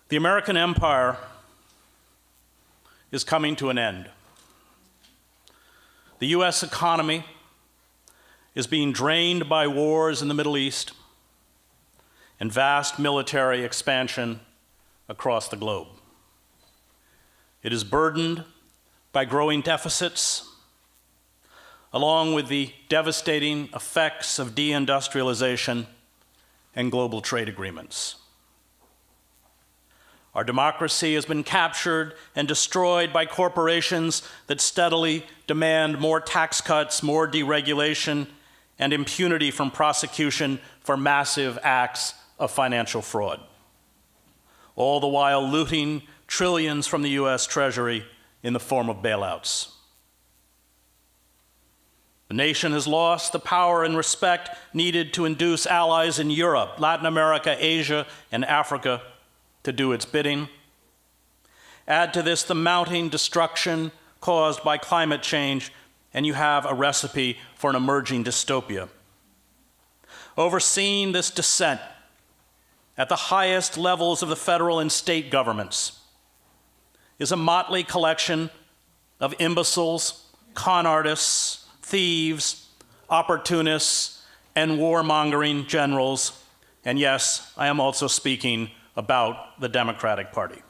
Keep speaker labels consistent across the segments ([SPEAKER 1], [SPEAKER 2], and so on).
[SPEAKER 1] The American empire is coming to an end. The US economy is being drained by wars in the Middle East and vast military expansion across the globe. It is burdened by growing deficits, along with the devastating effects of deindustrialization and global trade agreements. Our democracy has been captured and destroyed by corporations that steadily demand more tax cuts, more deregulation, and impunity from prosecution for massive acts of financial fraud, all the while looting trillions from the US Treasury in the form of bailouts. The nation has lost the power and respect needed to induce allies in Europe, Latin America, Asia, and Africa to do its bidding. Add to this the mounting destruction caused by climate change, and you have a recipe for an emerging dystopia. Overseeing this descent at the highest levels of the federal and state governments is a motley collection of imbeciles, con artists, thieves, opportunists, and warmongering generals. And yes, I am also speaking about the Democratic Party.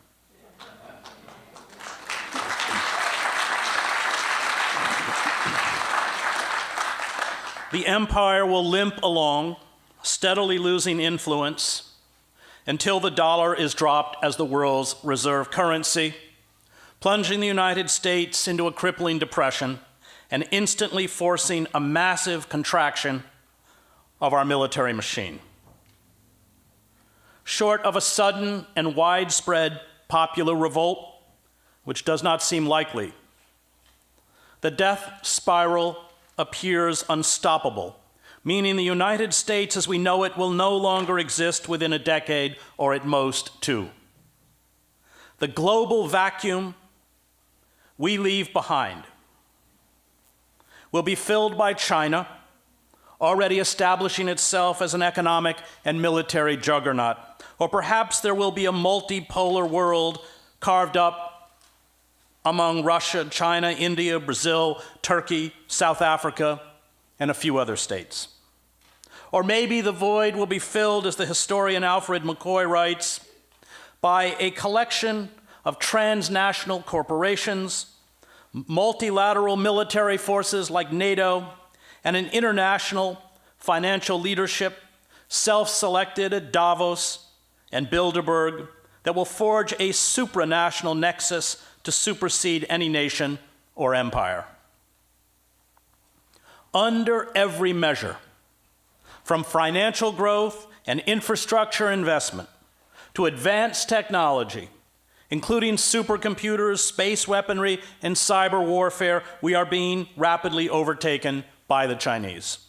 [SPEAKER 1] The empire will limp along, steadily losing influence until the dollar is dropped as the world's reserve currency, plunging the United States into a crippling depression and instantly forcing a massive contraction of our military machine. Short of a sudden and widespread popular revolt, which does not seem likely, the death spiral appears unstoppable, meaning the United States as we know it will no longer exist within a decade, or at most two. The global vacuum we leave behind will be filled by China, already establishing itself as an economic and military juggernaut. Or perhaps there will be a multipolar world carved up among Russia, China, India, Brazil, Turkey, South Africa, and a few other states. Or maybe the void will be filled, as the historian Alfred McCoy writes, by a collection of transnational corporations, multilateral military forces like NATO, and an international financial leadership self-selected at Davos and Bilderberg that will forge a supranational nexus to supersede any nation or empire. Under every measure, from financial growth and infrastructure investment to advanced technology, including supercomputers, space weaponry, and cyber warfare, we are being rapidly overtaken by the Chinese.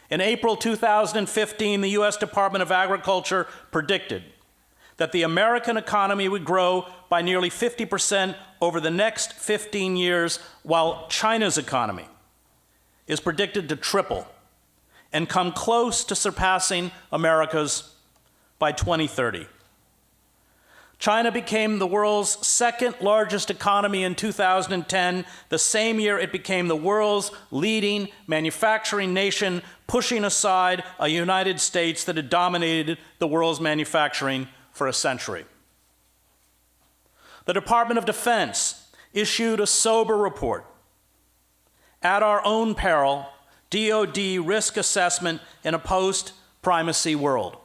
[SPEAKER 1] In April 2015, the US Department of Agriculture predicted that the American economy would grow by nearly 50% over the next 15 years, while China's economy is predicted to triple and come close to surpassing America's by 2030. China became the world's second largest economy in 2010, the same year it became the world's leading manufacturing nation, pushing aside a United States that had dominated the world's manufacturing for a century. The Department of Defense issued a sober report. At our own peril, DoD risk assessment in a post-primacy world.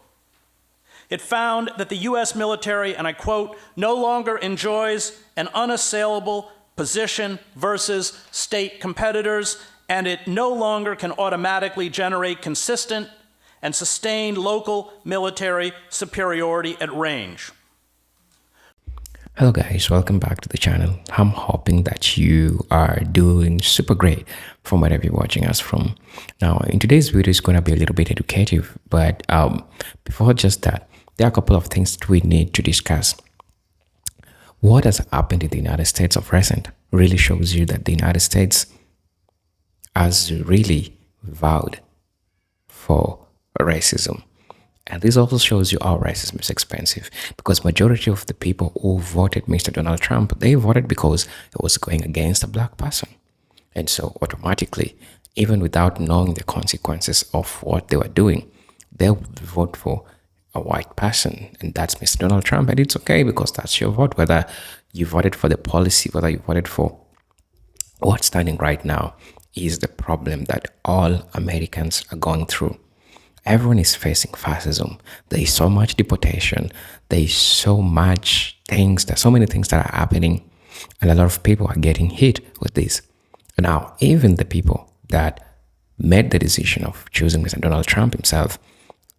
[SPEAKER 1] It found that the US military, and I quote, no longer enjoys an unassailable position versus state competitors, and it no longer can automatically generate consistent and sustained local military superiority at range.
[SPEAKER 2] Hello guys, welcome back to the channel. I'm hoping that you are doing super great from wherever you're watching us from. Now, in today's video is going to be a little bit educative, but before just that, there are a couple of things that we need to discuss. What has happened in the United States of recent really shows you that the United States has really vowed for racism. And this also shows you how racism is expensive, because majority of the people who voted Mr. Donald Trump, they voted because it was going against a black person. And so automatically, even without knowing the consequences of what they were doing, they would vote for a white person, and that's Mr. Donald Trump. And it's okay, because that's your vote, whether you voted for the policy, whether you voted for what's standing right now is the problem that all Americans are going through. Everyone is facing fascism. There is so much deportation. There is so much things, there's so many things that are happening, and a lot of people are getting hit with this. Now, even the people that made the decision of choosing Mr. Donald Trump himself,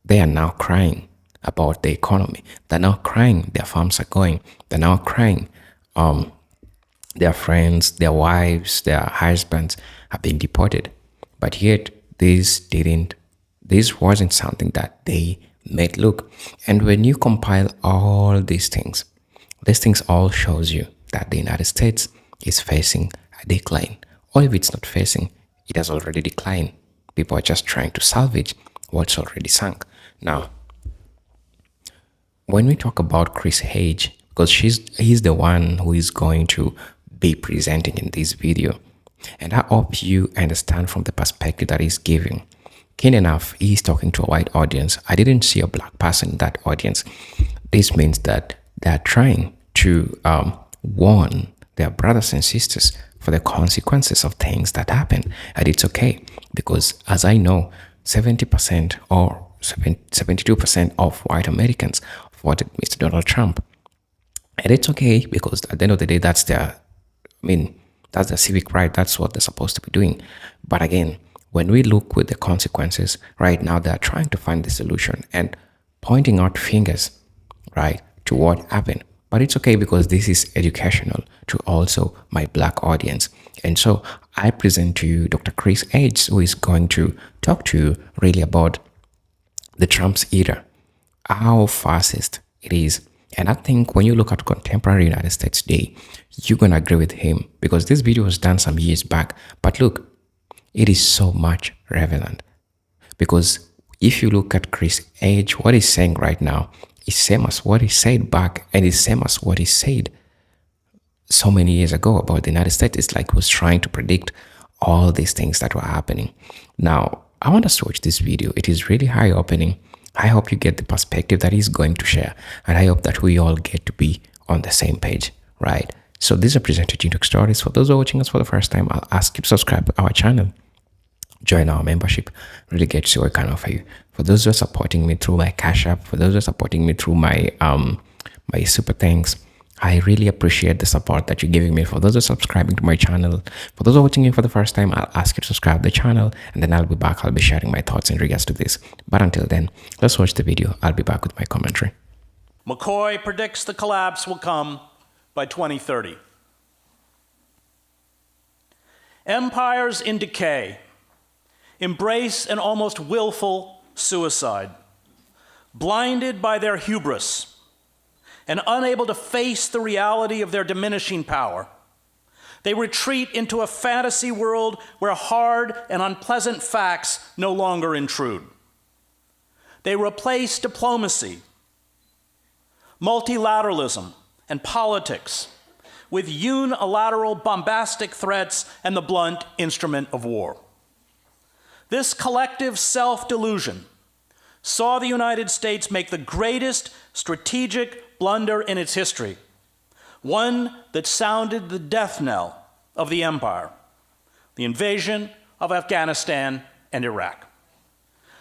[SPEAKER 2] they are now crying about the economy. They're now crying their farms are going. They're now crying their friends, their wives, their husbands have been deported. But yet, this wasn't something that they made look. And when you compile all these things all shows you that the United States is facing a decline. Or if it's not facing, it has already declined. People are just trying to salvage what's already sunk. Now, when we talk about Chris Hedge, because he's the one who is going to be presenting in this video, and I hope you understand from the perspective that he's giving. Keen enough, he's talking to a white audience. I didn't see a black person in that audience. This means that they're trying to warn their brothers and sisters for the consequences of things that happen. And it's okay, because as I know, 70% or 72% of white Americans voted Mr. Donald Trump. And it's okay, because at the end of the day, that's their civic right. That's what they're supposed to be doing. But again, when we look with the consequences, right now they're trying to find the solution and pointing out fingers, right, to what happened. But it's okay, because this is educational to also my black audience. And so I present to you Dr. Chris Hedge, who is going to talk to you really about the Trump's era, how fascist it is. And I think when you look at contemporary United States today, you're going to agree with him, because this video was done some years back. But look, it is so much relevant, because if you look at Chris Hedge, what he's saying right now is same as what he said back, and is same as what he said so many years ago about the United States. It's like he was trying to predict all these things that were happening. Now, I want us to watch this video. It is really eye-opening. I hope you get the perspective that he's going to share, and I hope that we all get to be on the same page, right? So this is a presented Gene Talk Stories. For those who are watching us for the first time, I'll ask you to subscribe to our channel, join our membership, really get to see what I can offer you. For those who are supporting me through my Cash App, for those who are supporting me through my my super thanks, I really appreciate the support that you're giving me. For those who are subscribing to my channel, for those who are watching it for the first time, I'll ask you to subscribe to the channel, and then I'll be back. I'll be sharing my thoughts in regards to this. But until then, let's watch the video. I'll be back with my commentary.
[SPEAKER 1] McCoy predicts the collapse will come by 2030. Empires in decay embrace an almost willful suicide, blinded by their hubris and unable to face the reality of their diminishing power. They retreat into a fantasy world where hard and unpleasant facts no longer intrude. They replace diplomacy, multilateralism, and politics with unilateral bombastic threats and the blunt instrument of war. This collective self-delusion saw the United States make the greatest strategic blunder in its history, one that sounded the death knell of the empire, the invasion of Afghanistan and Iraq.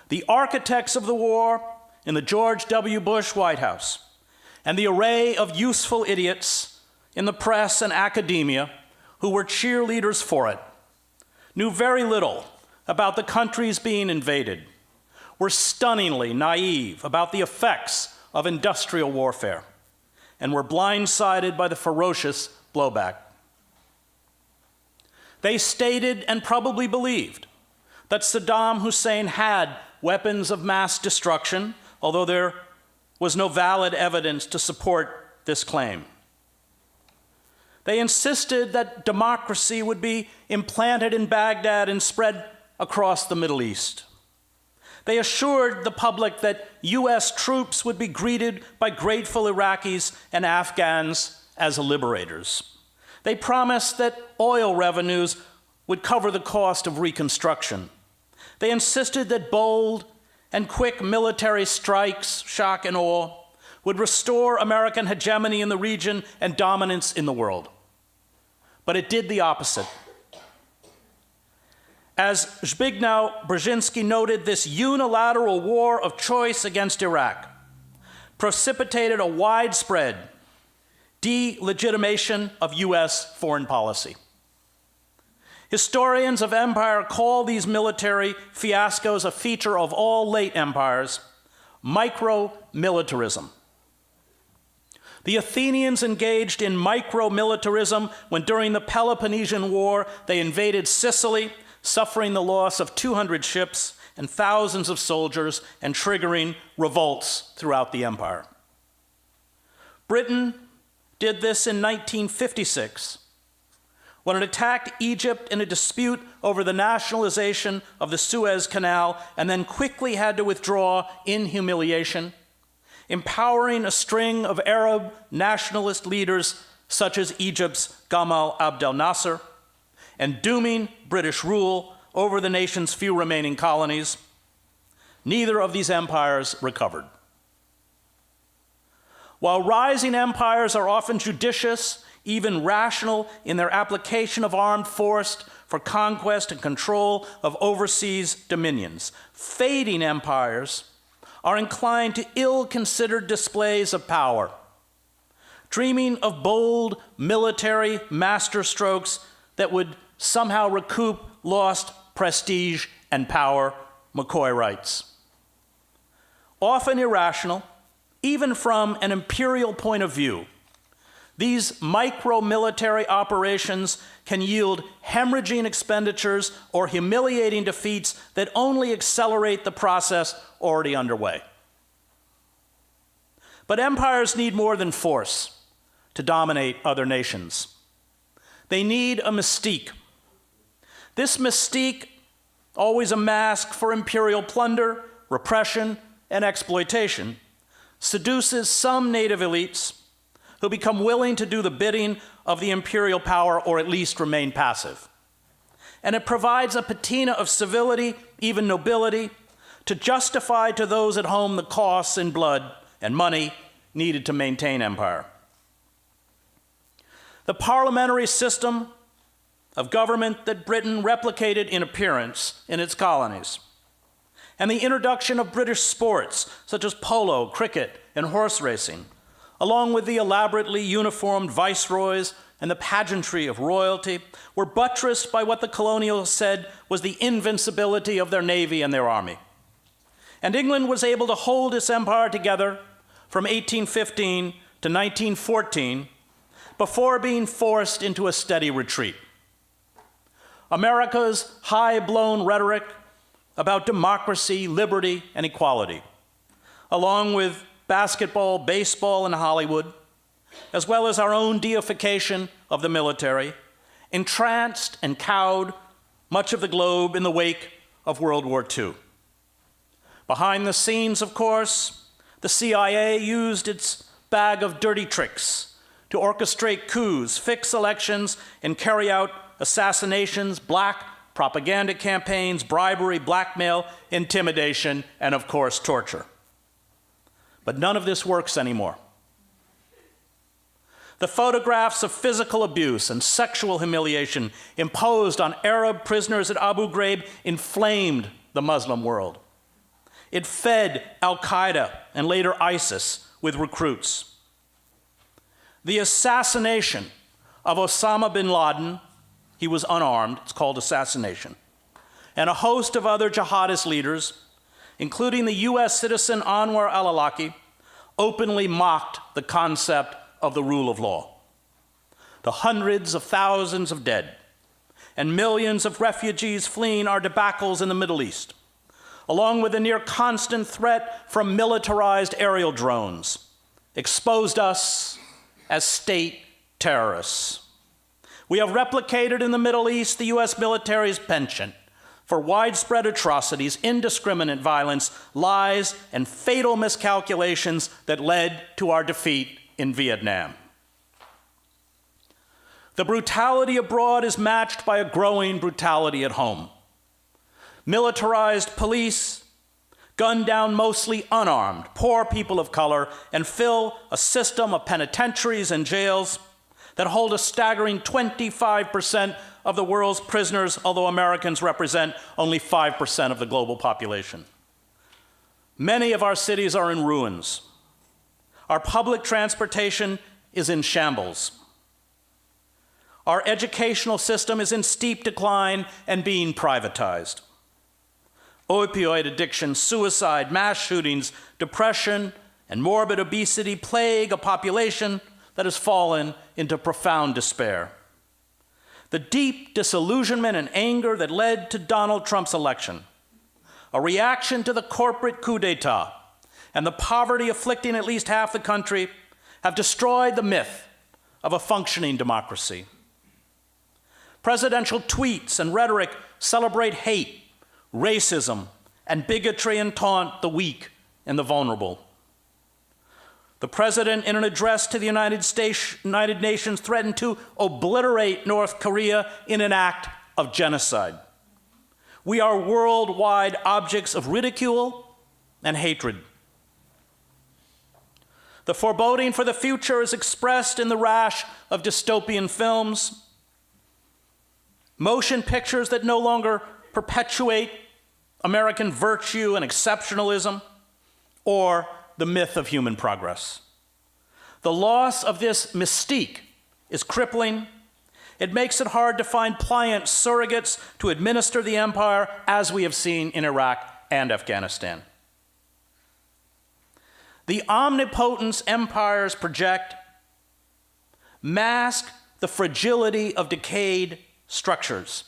[SPEAKER 1] The architects of the war in the George W. Bush White House and the array of useful idiots in the press and academia who were cheerleaders for it knew very little about the countries being invaded, were stunningly naive about the effects of industrial warfare, and were blindsided by the ferocious blowback. They stated and probably believed that Saddam Hussein had weapons of mass destruction, although there was no valid evidence to support this claim. They insisted that democracy would be implanted in Baghdad and spread across the Middle East, They assured the public that US troops would be greeted by grateful Iraqis and Afghans as liberators. They promised that oil revenues would cover the cost of reconstruction. They insisted that bold and quick military strikes, shock and awe, would restore American hegemony in the region and dominance in the world. But it did the opposite. As Zbigniew Brzezinski noted, this unilateral war of choice against Iraq precipitated a widespread delegitimation of US foreign policy. Historians of empire call these military fiascos a feature of all late empires, micro-militarism. The Athenians engaged in micro-militarism when during the Peloponnesian War they invaded Sicily, suffering the loss of 200 ships and thousands of soldiers and triggering revolts throughout the empire. Britain did this in 1956 when it attacked Egypt in a dispute over the nationalization of the Suez Canal and then quickly had to withdraw in humiliation, empowering a string of Arab nationalist leaders such as Egypt's Gamal Abdel Nasser, and dooming British rule over the nation's few remaining colonies. Neither of these empires recovered. While rising empires are often judicious, even rational in their application of armed force for conquest and control of overseas dominions, fading empires are inclined to ill-considered displays of power, dreaming of bold military masterstrokes that would somehow recoup lost prestige and power, McCoy writes. Often irrational, even from an imperial point of view, these micro-military operations can yield hemorrhaging expenditures or humiliating defeats that only accelerate the process already underway. But empires need more than force to dominate other nations. They need a mystique. This mystique, always a mask for imperial plunder, repression, and exploitation, seduces some native elites who become willing to do the bidding of the imperial power or at least remain passive. And it provides a patina of civility, even nobility, to justify to those at home the costs in blood and money needed to maintain empire. The parliamentary system of government that Britain replicated in appearance in its colonies, and the introduction of British sports such as polo, cricket, and horse racing, along with the elaborately uniformed viceroys and the pageantry of royalty, were buttressed by what the colonials said was the invincibility of their navy and their army. And England was able to hold its empire together from 1815 to 1914 before being forced into a steady retreat. America's high-blown rhetoric about democracy, liberty, and equality, along with basketball, baseball, and Hollywood, as well as our own deification of the military, entranced and cowed much of the globe in the wake of World War II. Behind the scenes, of course, the CIA used its bag of dirty tricks to orchestrate coups, fix elections, and carry out assassinations, black propaganda campaigns, bribery, blackmail, intimidation, and of course, torture. But none of this works anymore. The photographs of physical abuse and sexual humiliation imposed on Arab prisoners at Abu Ghraib inflamed the Muslim world. It fed Al-Qaeda and later ISIS with recruits. The assassination of Osama bin Laden, he was unarmed, it's called assassination, and a host of other jihadist leaders, including the US citizen Anwar al-Awlaki, openly mocked the concept of the rule of law. The hundreds of thousands of dead and millions of refugees fleeing our debacles in the Middle East, along with the near constant threat from militarized aerial drones, exposed us as state terrorists. We have replicated in the Middle East the US military's penchant for widespread atrocities, indiscriminate violence, lies, and fatal miscalculations that led to our defeat in Vietnam. The brutality abroad is matched by a growing brutality at home. Militarized police gun down mostly unarmed, poor people of color, and fill a system of penitentiaries and jails that hold a staggering 25% of the world's prisoners, although Americans represent only 5% of the global population. Many of our cities are in ruins. Our public transportation is in shambles. Our educational system is in steep decline and being privatized. Opioid addiction, suicide, mass shootings, depression, and morbid obesity plague a population that has fallen into profound despair. The deep disillusionment and anger that led to Donald Trump's election, a reaction to the corporate coup d'etat, and the poverty afflicting at least half the country have destroyed the myth of a functioning democracy. Presidential tweets and rhetoric celebrate hate, racism, and bigotry and taunt the weak and the vulnerable. The president, in an address to the United Nations, threatened to obliterate North Korea in an act of genocide. We are worldwide objects of ridicule and hatred. The foreboding for the future is expressed in the rash of dystopian films, motion pictures that no longer perpetuate American virtue and exceptionalism, or the myth of human progress. The loss of this mystique is crippling. It makes it hard to find pliant surrogates to administer the empire, as we have seen in Iraq and Afghanistan. The omnipotence empires project mask the fragility of decayed structures.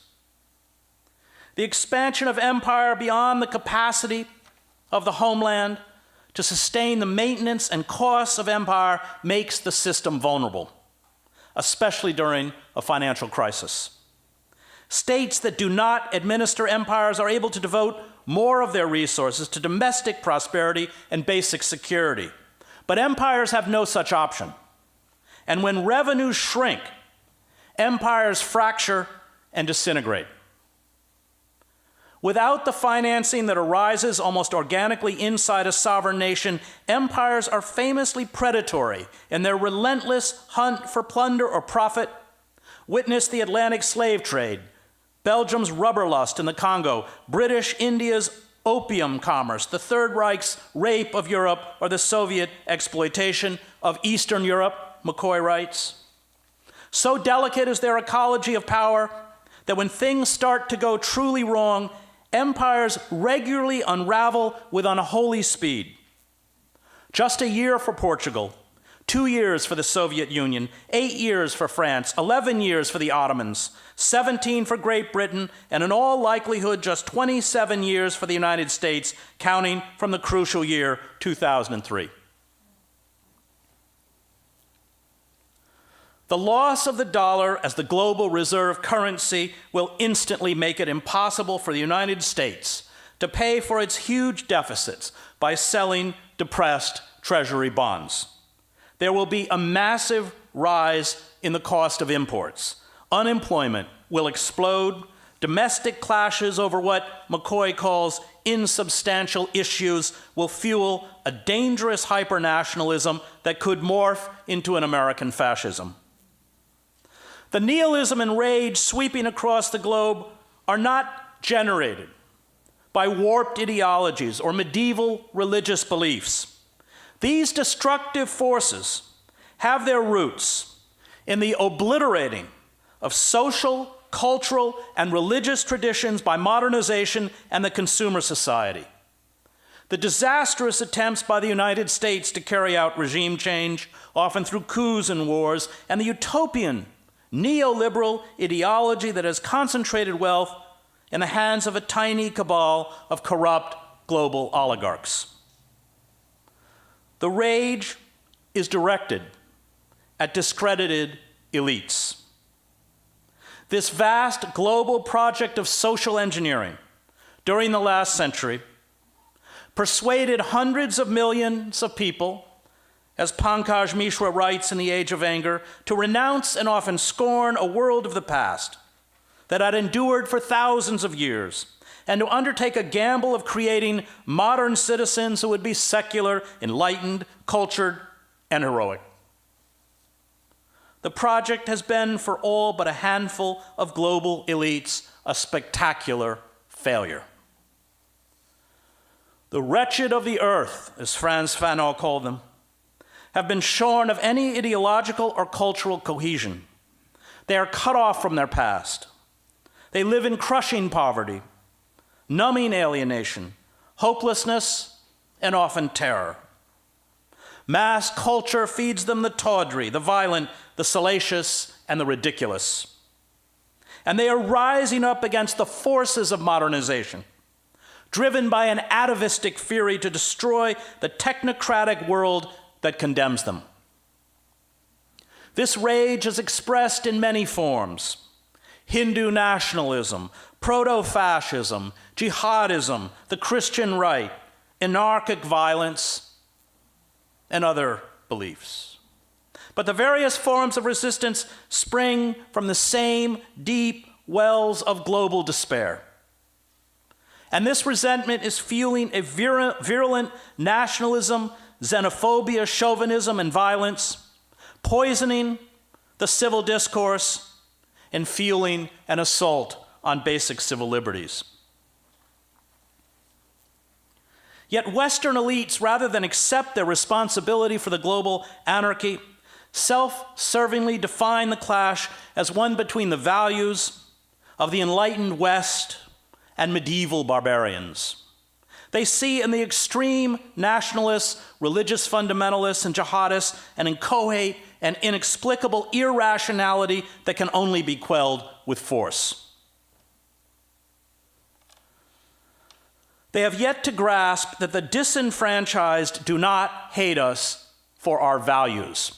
[SPEAKER 1] The expansion of empire beyond the capacity of the homeland to sustain the maintenance and costs of empire makes the system vulnerable, especially during a financial crisis. States that do not administer empires are able to devote more of their resources to domestic prosperity and basic security. But empires have no such option. And when revenues shrink, empires fracture and disintegrate. Without the financing that arises almost organically inside a sovereign nation, empires are famously predatory in their relentless hunt for plunder or profit. Witness the Atlantic slave trade, Belgium's rubber lust in the Congo, British India's opium commerce, the Third Reich's rape of Europe, or the Soviet exploitation of Eastern Europe, McCoy writes. So delicate is their ecology of power that when things start to go truly wrong, empires regularly unravel with unholy speed. Just a year for Portugal, 2 years for the Soviet Union, 8 years for France, 11 years for the Ottomans, 17 for Great Britain, and in all likelihood just 27 years for the United States, counting from the crucial year 2003. The loss of the dollar as the global reserve currency will instantly make it impossible for the United States to pay for its huge deficits by selling depressed Treasury bonds. There will be a massive rise in the cost of imports. Unemployment will explode. Domestic clashes over what McCoy calls insubstantial issues will fuel a dangerous hypernationalism that could morph into an American fascism. The nihilism and rage sweeping across the globe are not generated by warped ideologies or medieval religious beliefs. These destructive forces have their roots in the obliterating of social, cultural, and religious traditions by modernization and the consumer society. The disastrous attempts by the United States to carry out regime change, often through coups and wars, and the utopian neoliberal ideology that has concentrated wealth in the hands of a tiny cabal of corrupt global oligarchs. The rage is directed at discredited elites. This vast global project of social engineering during the last century persuaded hundreds of millions of people, as Pankaj Mishra writes in The Age of Anger, to renounce and often scorn a world of the past that had endured for thousands of years, and to undertake a gamble of creating modern citizens who would be secular, enlightened, cultured, and heroic. The project has been, for all but a handful of global elites, a spectacular failure. The wretched of the earth, as Frantz Fanon called them, have been shorn of any ideological or cultural cohesion. They are cut off from their past. They live in crushing poverty, numbing alienation, hopelessness, and often terror. Mass culture feeds them the tawdry, the violent, the salacious, and the ridiculous. And they are rising up against the forces of modernization, driven by an atavistic fury to destroy the technocratic world that condemns them. This rage is expressed in many forms: Hindu nationalism, proto-fascism, jihadism, the Christian right, anarchic violence, and other beliefs. But the various forms of resistance spring from the same deep wells of global despair. And this resentment is fueling a virulent nationalism, xenophobia, chauvinism, and violence, poisoning the civil discourse and fueling an assault on basic civil liberties. Yet Western elites, rather than accept their responsibility for the global anarchy, self-servingly define the clash as one between the values of the enlightened West and medieval barbarians. They see in the extreme nationalists, religious fundamentalists, and jihadists an inchoate and inexplicable irrationality that can only be quelled with force. They have yet to grasp that the disenfranchised do not hate us for our values.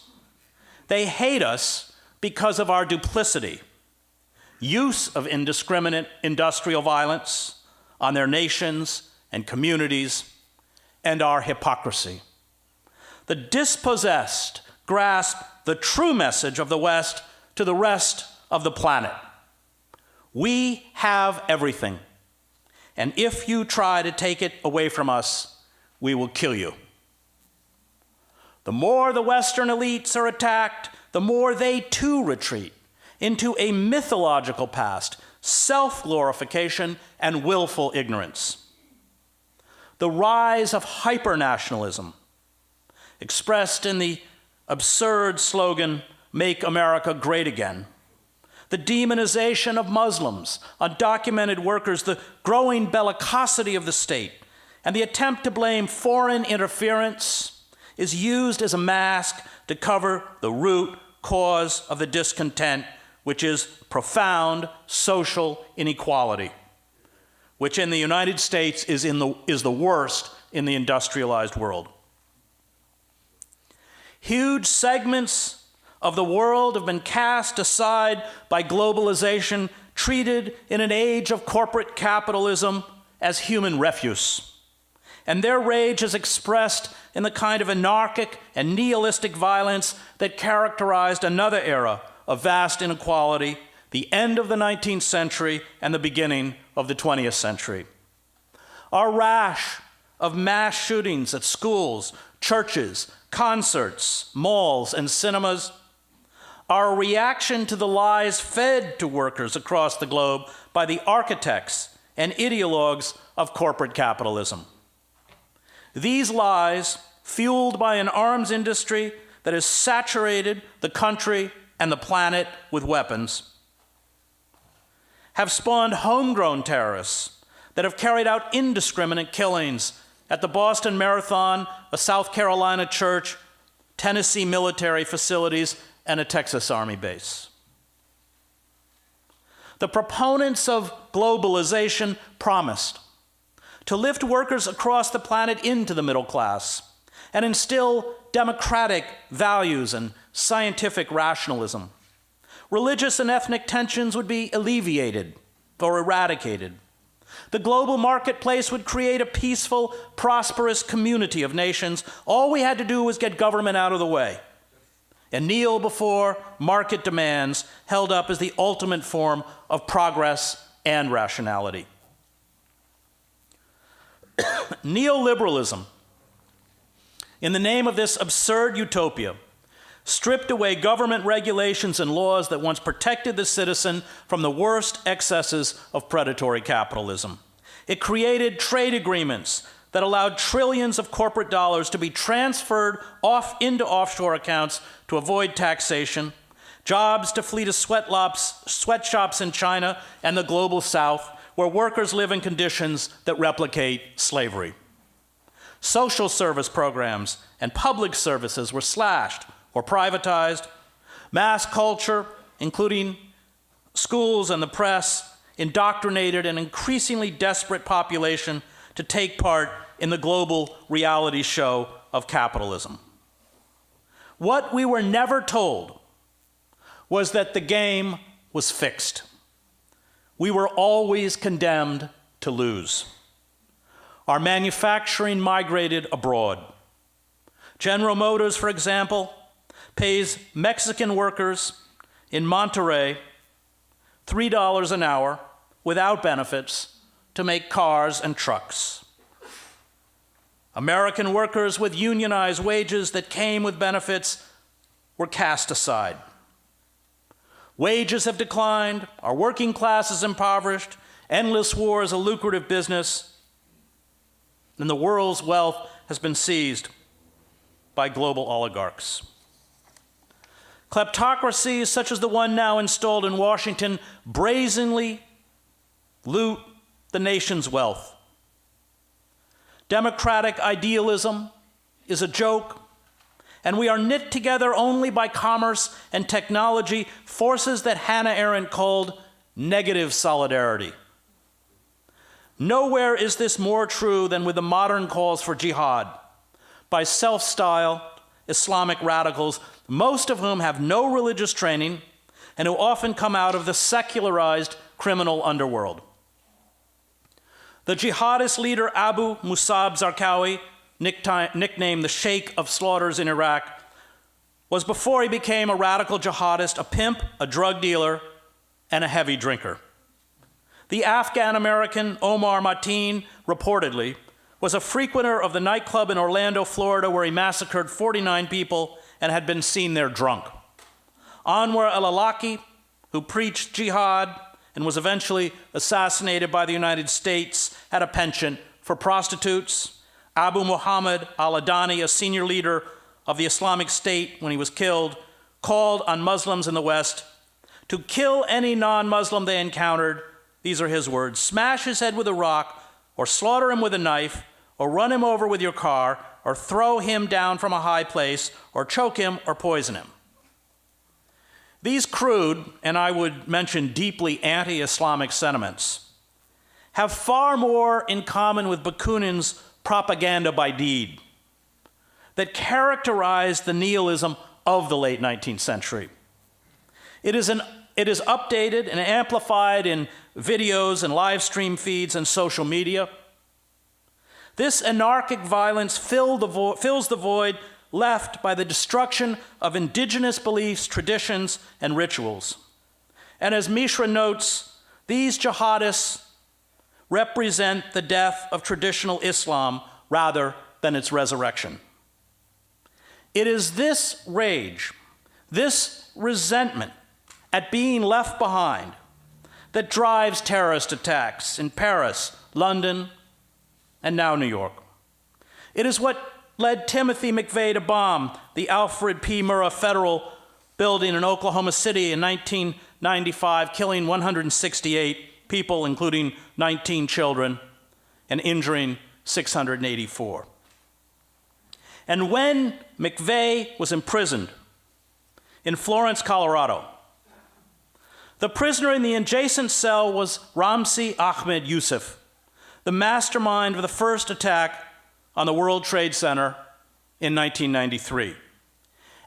[SPEAKER 1] They hate us because of our duplicity, use of indiscriminate industrial violence on their nations and communities, and our hypocrisy. The dispossessed grasp the true message of the West to the rest of the planet. We have everything, and if you try to take it away from us, we will kill you. The more the Western elites are attacked, the more they too retreat into a mythological past, self-glorification, and willful ignorance. The rise of hyper-nationalism, expressed in the absurd slogan, "Make America Great Again," the demonization of Muslims, undocumented workers, the growing bellicosity of the state, and the attempt to blame foreign interference is used as a mask to cover the root cause of the discontent, which is profound social inequality, which in the United States is the worst in the industrialized world. Huge segments of the world have been cast aside by globalization, treated in an age of corporate capitalism as human refuse. And their rage is expressed in the kind of anarchic and nihilistic violence that characterized another era of vast inequality, the end of the 19th century and the beginning of the 20th century. Our rash of mass shootings at schools, churches, concerts, malls, and cinemas, our reaction to the lies fed to workers across the globe by the architects and ideologues of corporate capitalism. These lies, fueled by an arms industry that has saturated the country and the planet with weapons, have spawned homegrown terrorists that have carried out indiscriminate killings at the Boston Marathon, a South Carolina church, Tennessee military facilities, and a Texas Army base. The proponents of globalization promised to lift workers across the planet into the middle class and instill democratic values and scientific rationalism. Religious and ethnic tensions would be alleviated or eradicated. The global marketplace would create a peaceful, prosperous community of nations. All we had to do was get government out of the way and kneel before market demands, held up as the ultimate form of progress and rationality. Neoliberalism, in the name of this absurd utopia, stripped away government regulations and laws that once protected the citizen from the worst excesses of predatory capitalism. It created trade agreements that allowed trillions of corporate dollars to be transferred off into offshore accounts to avoid taxation, jobs to flee to sweatshops in China and the global South, where workers live in conditions that replicate slavery. Social service programs and public services were slashed or privatized. Mass culture, including schools and the press, indoctrinated an increasingly desperate population to take part in the global reality show of capitalism. What we were never told was that the game was fixed. We were always condemned to lose. Our manufacturing migrated abroad. General Motors, for example, pays Mexican workers in Monterrey $3 an hour without benefits to make cars and trucks. American workers with unionized wages that came with benefits were cast aside. Wages have declined, our working class is impoverished, endless war is a lucrative business, and the world's wealth has been seized by global oligarchs. Kleptocracies such as the one now installed in Washington brazenly loot the nation's wealth. Democratic idealism is a joke, and we are knit together only by commerce and technology, forces that Hannah Arendt called negative solidarity. Nowhere is this more true than with the modern calls for jihad by self-styled Islamic radicals, most of whom have no religious training and who often come out of the secularized criminal underworld. The jihadist leader Abu Musab Zarqawi, nicknamed the Sheikh of Slaughters in Iraq, was, before he became a radical jihadist, a pimp, a drug dealer, and a heavy drinker. The Afghan-American Omar Mateen, reportedly, was a frequenter of the nightclub in Orlando, Florida, where he massacred 49 people and had been seen there drunk. Anwar al-Awlaki, who preached jihad and was eventually assassinated by the United States, had a penchant for prostitutes. Abu Muhammad al-Adani, a senior leader of the Islamic State when he was killed, called on Muslims in the West to kill any non-Muslim they encountered. These are his words: smash his head with a rock, or slaughter him with a knife, or run him over with your car, or throw him down from a high place, or choke him or poison him. These crude, and I would mention deeply anti-Islamic sentiments, have far more in common with Bakunin's propaganda by deed that characterized the nihilism of the late 19th century. It is updated and amplified in videos and live stream feeds and social media. This anarchic violence fills the void left by the destruction of indigenous beliefs, traditions, and rituals. And as Mishra notes, these jihadists represent the death of traditional Islam rather than its resurrection. It is this rage, this resentment at being left behind, that drives terrorist attacks in Paris, London, and now New York. It is what led Timothy McVeigh to bomb the Alfred P. Murrah Federal Building in Oklahoma City in 1995, killing 168 people, including 19 children, and injuring 684. And when McVeigh was imprisoned in Florence, Colorado, the prisoner in the adjacent cell was Ramzi Ahmed Youssef, the mastermind of the first attack on the World Trade Center in 1993.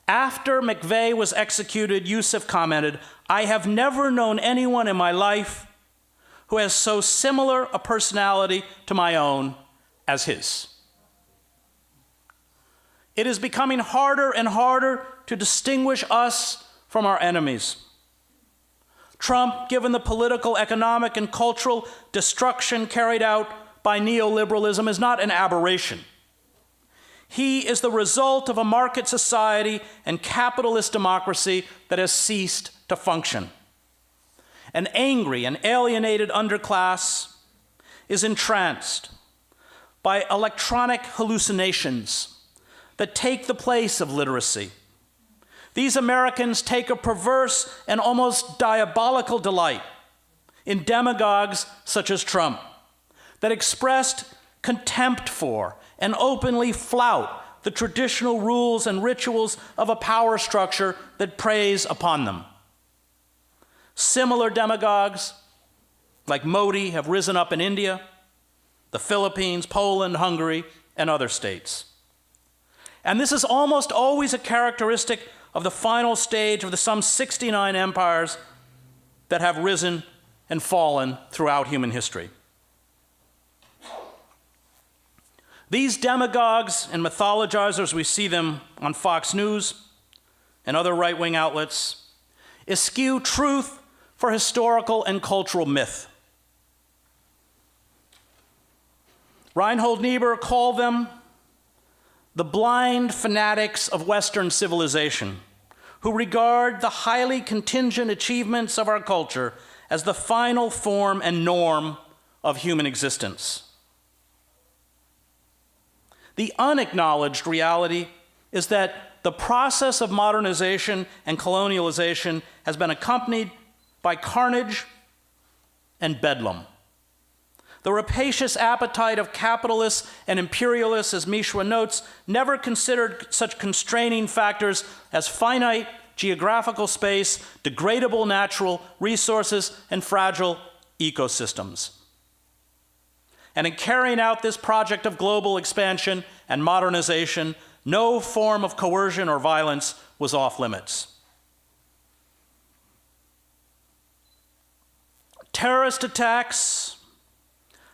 [SPEAKER 1] After McVeigh was executed, Youssef commented, "I have never known anyone in my life who has so similar a personality to my own as his. It is becoming harder and harder to distinguish us from our enemies. Trump, given the political, economic, and cultural destruction carried out by neoliberalism, is not an aberration. He is the result of a market society and capitalist democracy that has ceased to function. An angry and alienated underclass is entranced by electronic hallucinations that take the place of literacy. These Americans take a perverse and almost diabolical delight in demagogues such as Trump that expressed contempt for and openly flout the traditional rules and rituals of a power structure that preys upon them. Similar demagogues like Modi have risen up in India, the Philippines, Poland, Hungary, and other states. And this is almost always a characteristic of the final stage of the some 69 empires that have risen and fallen throughout human history. These demagogues and mythologizers, we see them on Fox News and other right-wing outlets, eschew truth for historical and cultural myth. Reinhold Niebuhr called them the blind fanatics of Western civilization, who regard the highly contingent achievements of our culture as the final form and norm of human existence. The unacknowledged reality is that the process of modernization and colonialization has been accompanied by carnage and bedlam. The rapacious appetite of capitalists and imperialists, as Mishra notes, never considered such constraining factors as finite geographical space, degradable natural resources, and fragile ecosystems. And in carrying out this project of global expansion and modernization, no form of coercion or violence was off limits. Terrorist attacks,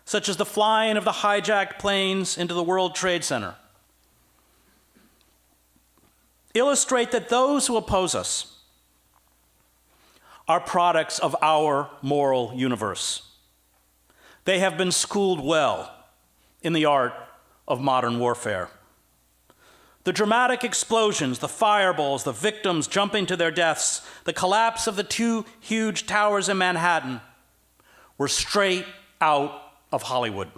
[SPEAKER 1] such as the flying of the hijacked planes into the World Trade Center, illustrate that those who oppose us are products of our moral universe. They have been schooled well in the art of modern warfare. The dramatic explosions, the fireballs, the victims jumping to their deaths, the collapse of the 2 huge towers in Manhattan were straight out of Hollywood.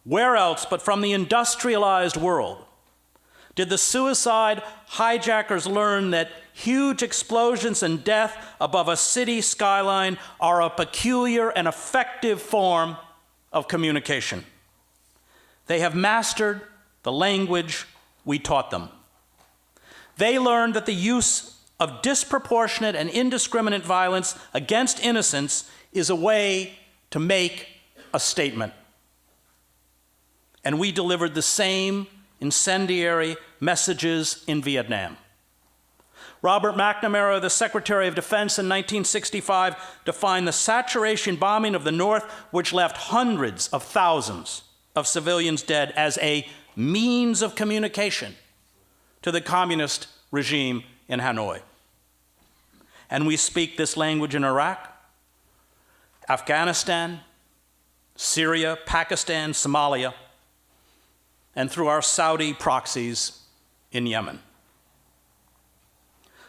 [SPEAKER 1] Where else but from the industrialized world did the suicide hijackers learn that huge explosions and death above a city skyline are a peculiar and effective form of communication? They have mastered the language we taught them. They learned that the use of disproportionate and indiscriminate violence against innocents is a way to make a statement. And we delivered the same incendiary messages in Vietnam. Robert McNamara, the Secretary of Defense in 1965, defined the saturation bombing of the North, which left hundreds of thousands of civilians dead, as a means of communication to the communist regime in Hanoi. And we speak this language in Iraq, Afghanistan, Syria, Pakistan, Somalia, and through our Saudi proxies in Yemen.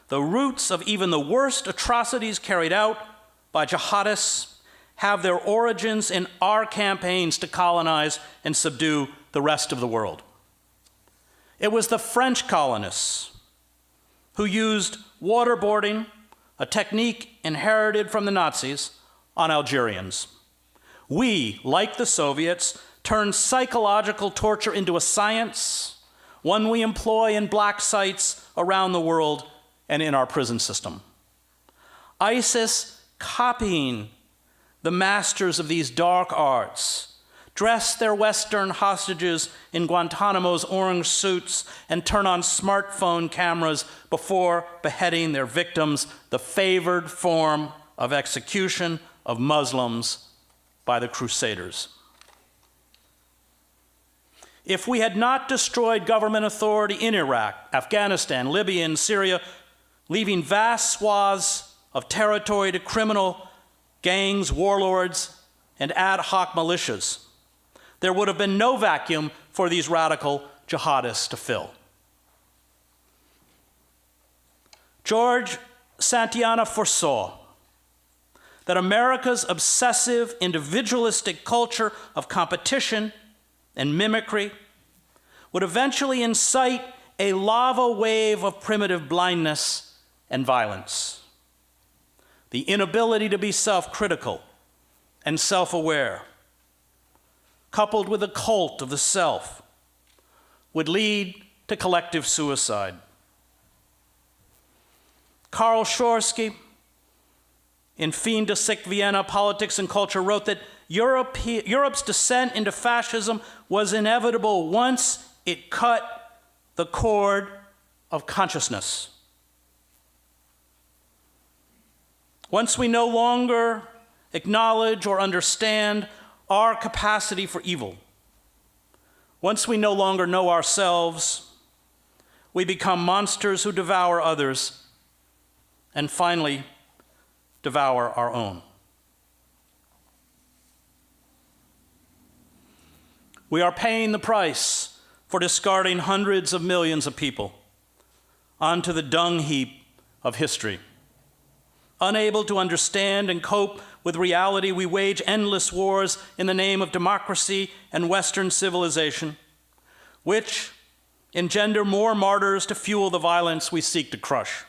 [SPEAKER 1] The roots of even the worst atrocities carried out by jihadists have their origins in our campaigns to colonize and subdue the rest of the world. It was the French colonists who used waterboarding, a technique inherited from the Nazis, on Algerians. We, like the Soviets, turned psychological torture into a science, one we employ in black sites around the world and in our prison system. ISIS, copying the masters of these dark arts, dress their Western hostages in Guantanamo's orange suits and turn on smartphone cameras before beheading their victims, the favored form of execution of Muslims by the Crusaders. If we had not destroyed government authority in Iraq, Afghanistan, Libya, and Syria, leaving vast swaths of territory to criminal gangs, warlords, and ad hoc militias, there would have been no vacuum for these radical jihadists to fill. George Santayana foresaw that America's obsessive, individualistic culture of competition and mimicry would eventually incite a lava wave of primitive blindness and violence. The inability to be self-critical and self-aware, coupled with a cult of the self, would lead to collective suicide. Karl Schorsky, in Fin de Siècle Vienna, Politics and Culture, wrote that Europe's descent into fascism was inevitable once it cut the cord of consciousness. Once we no longer acknowledge or understand our capacity for evil, once we no longer know ourselves, we become monsters who devour others and finally devour our own. We are paying the price for discarding hundreds of millions of people onto the dung heap of history. Unable to understand and cope with reality, we wage endless wars in the name of democracy and Western civilization, which engender more martyrs to fuel the violence we seek to crush.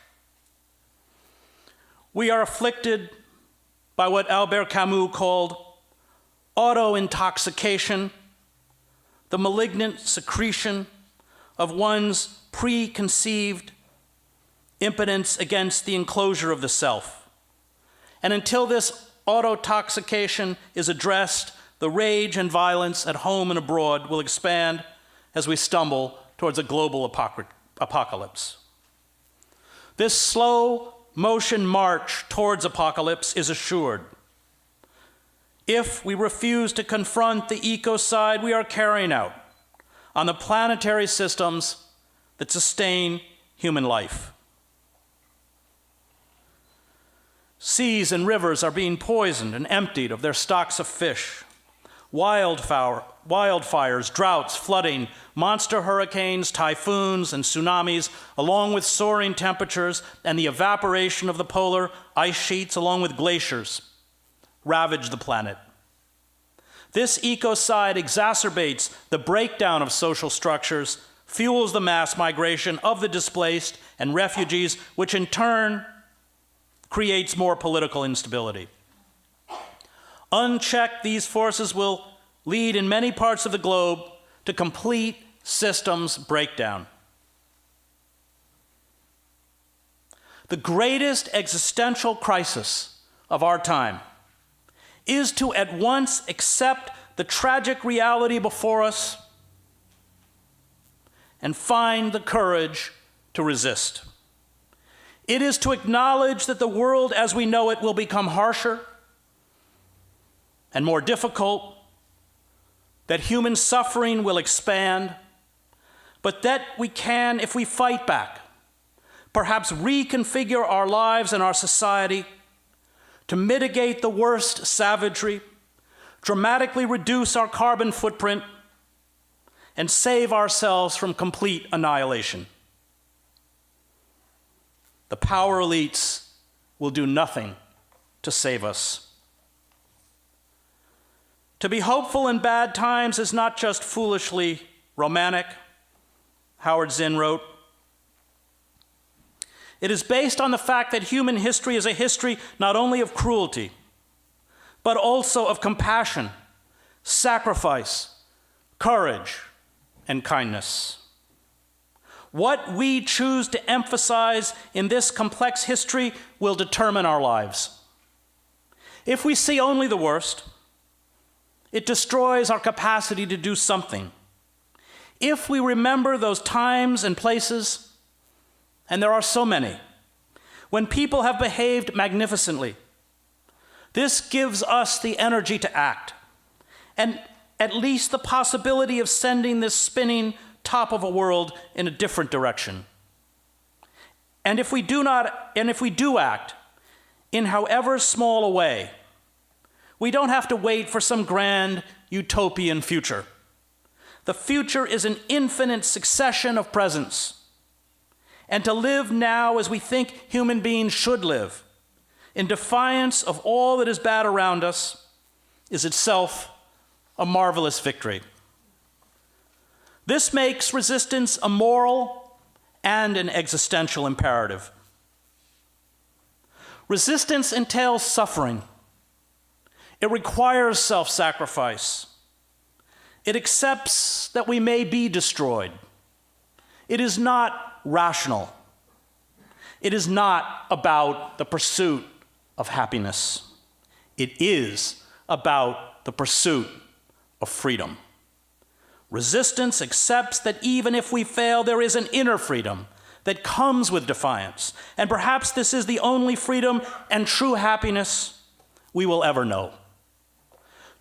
[SPEAKER 1] We are afflicted by what Albert Camus called auto-intoxication, the malignant secretion of one's preconceived impotence against the enclosure of the self. And until this autotoxication is addressed, the rage and violence at home and abroad will expand as we stumble towards a global apocalypse. This slow motion march towards apocalypse is assured. If we refuse to confront the ecocide we are carrying out on the planetary systems that sustain human life. Seas and rivers are being poisoned and emptied of their stocks of fish. Wildfires, droughts, flooding, monster hurricanes, typhoons, and tsunamis, along with soaring temperatures and the evaporation of the polar ice sheets, along with glaciers, ravage the planet. This ecocide exacerbates the breakdown of social structures, fuels the mass migration of the displaced and refugees, which in turn creates more political instability. Unchecked, these forces will lead in many parts of the globe to complete systems breakdown. The greatest existential crisis of our time is to at once accept the tragic reality before us and find the courage to resist. It is to acknowledge that the world as we know it will become harsher and more difficult, that human suffering will expand, but that we can, if we fight back, perhaps reconfigure our lives and our society to mitigate the worst savagery, dramatically reduce our carbon footprint, and save ourselves from complete annihilation. The power elites will do nothing to save us. To be hopeful in bad times is not just foolishly romantic, Howard Zinn wrote. It is based on the fact that human history is a history not only of cruelty, but also of compassion, sacrifice, courage, and kindness. What we choose to emphasize in this complex history will determine our lives. If we see only the worst, it destroys our capacity to do something. If we remember those times and places, and there are so many, when people have behaved magnificently, This gives us the energy to act, and at least the possibility of sending this spinning top of a world in a different direction. And if we do act in however small a way, we don't have to wait for some grand utopian future. The future is an infinite succession of presents. And to live now as we think human beings should live, in defiance of all that is bad around us, is itself a marvelous victory. This makes resistance a moral and an existential imperative. Resistance entails suffering. It requires self-sacrifice. It accepts that we may be destroyed. It is not rational. It is not about the pursuit of happiness. It is about the pursuit of freedom. Resistance accepts that even if we fail, there is an inner freedom that comes with defiance. And perhaps this is the only freedom and true happiness we will ever know.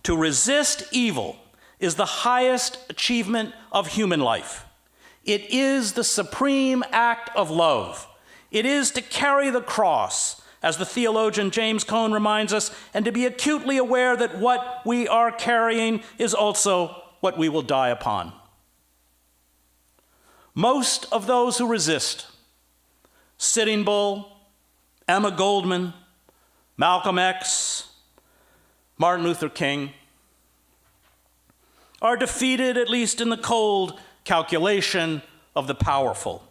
[SPEAKER 1] To resist evil is the highest achievement of human life. It is the supreme act of love. It is to carry the cross, as the theologian James Cone reminds us, and to be acutely aware that what we are carrying is also what we will die upon. Most of those who resist, Sitting Bull, Emma Goldman, Malcolm X, Martin Luther King, are defeated, at least in the cold calculation of the powerful.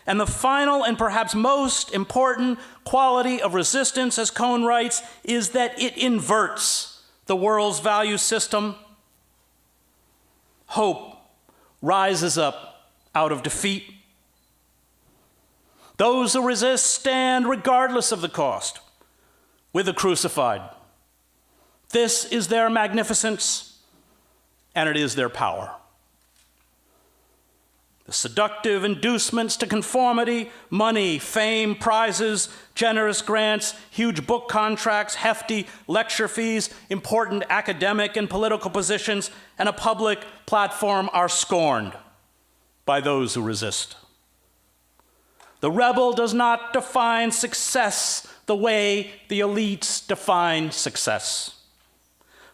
[SPEAKER 1] And the final and perhaps most important quality of resistance, as Cone writes, is that it inverts the world's value system. Hope rises up out of defeat. Those who resist stand regardless of the cost with the crucified. This is their magnificence, and it is their power. The seductive inducements to conformity, money, fame, prizes, generous grants, huge book contracts, hefty lecture fees, important academic and political positions, and a public platform are scorned by those who resist. The rebel does not define success the way the elites define success.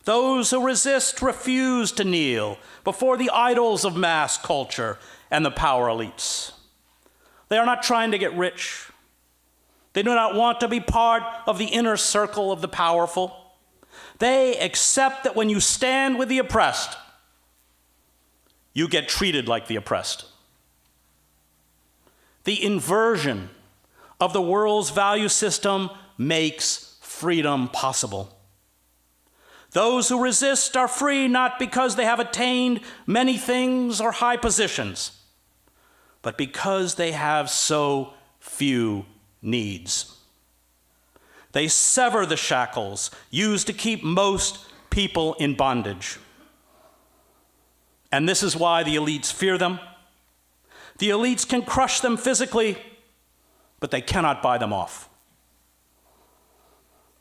[SPEAKER 1] Those who resist refuse to kneel before the idols of mass culture and the power elites. They are not trying to get rich. They do not want to be part of the inner circle of the powerful. They accept that when you stand with the oppressed, you get treated like the oppressed. The inversion of the world's value system makes freedom possible. Those who resist are free not because they have attained many things or high positions, but because they have so few needs. They sever the shackles used to keep most people in bondage. And this is why the elites fear them. The elites can crush them physically, but they cannot buy them off.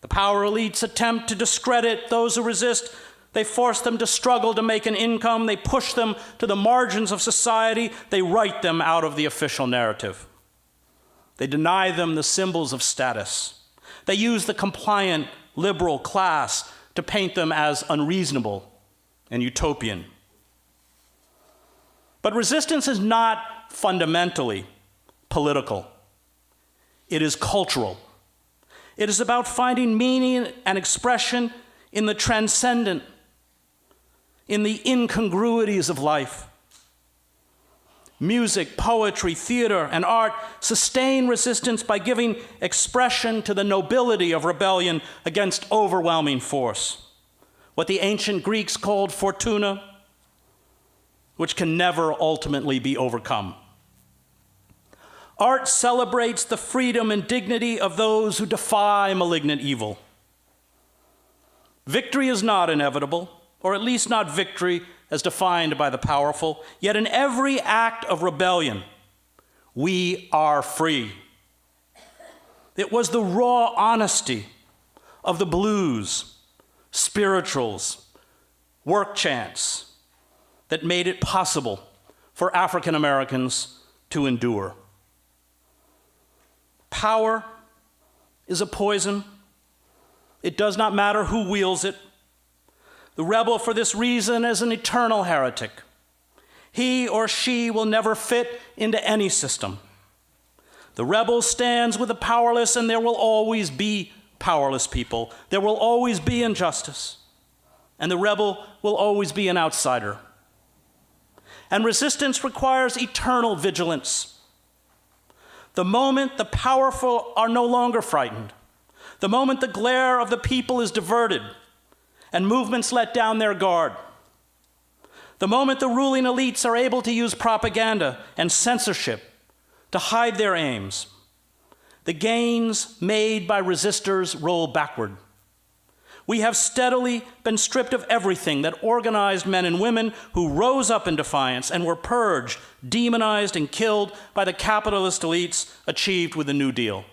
[SPEAKER 1] The power elites attempt to discredit those who resist. They force them to struggle to make an income. They push them to the margins of society. They write them out of the official narrative. They deny them the symbols of status. They use the compliant liberal class to paint them as unreasonable and utopian. But resistance is not fundamentally political. It is cultural. It is about finding meaning and expression in the transcendent, in the incongruities of life. Music, poetry, theater, and art sustain resistance by giving expression to the nobility of rebellion against overwhelming force. What the ancient Greeks called fortuna, which can never ultimately be overcome. Art celebrates the freedom and dignity of those who defy malignant evil. Victory is not inevitable, or at least not victory as defined by the powerful. Yet in every act of rebellion, we are free. It was the raw honesty of the blues, spirituals, work chants that made it possible for African Americans to endure. Power is a poison. It does not matter who wields it. The rebel, for this reason, is an eternal heretic. He or she will never fit into any system. The rebel stands with the powerless, and there will always be powerless people. There will always be injustice, and the rebel will always be an outsider. And resistance requires eternal vigilance. The moment the powerful are no longer frightened, the moment the glare of the people is diverted and movements let down their guard, the moment the ruling elites are able to use propaganda and censorship to hide their aims, the gains made by resistors roll backward. We have steadily been stripped of everything that organized men and women who rose up in defiance and were purged, demonized, and killed by the capitalist elites achieved with the New Deal.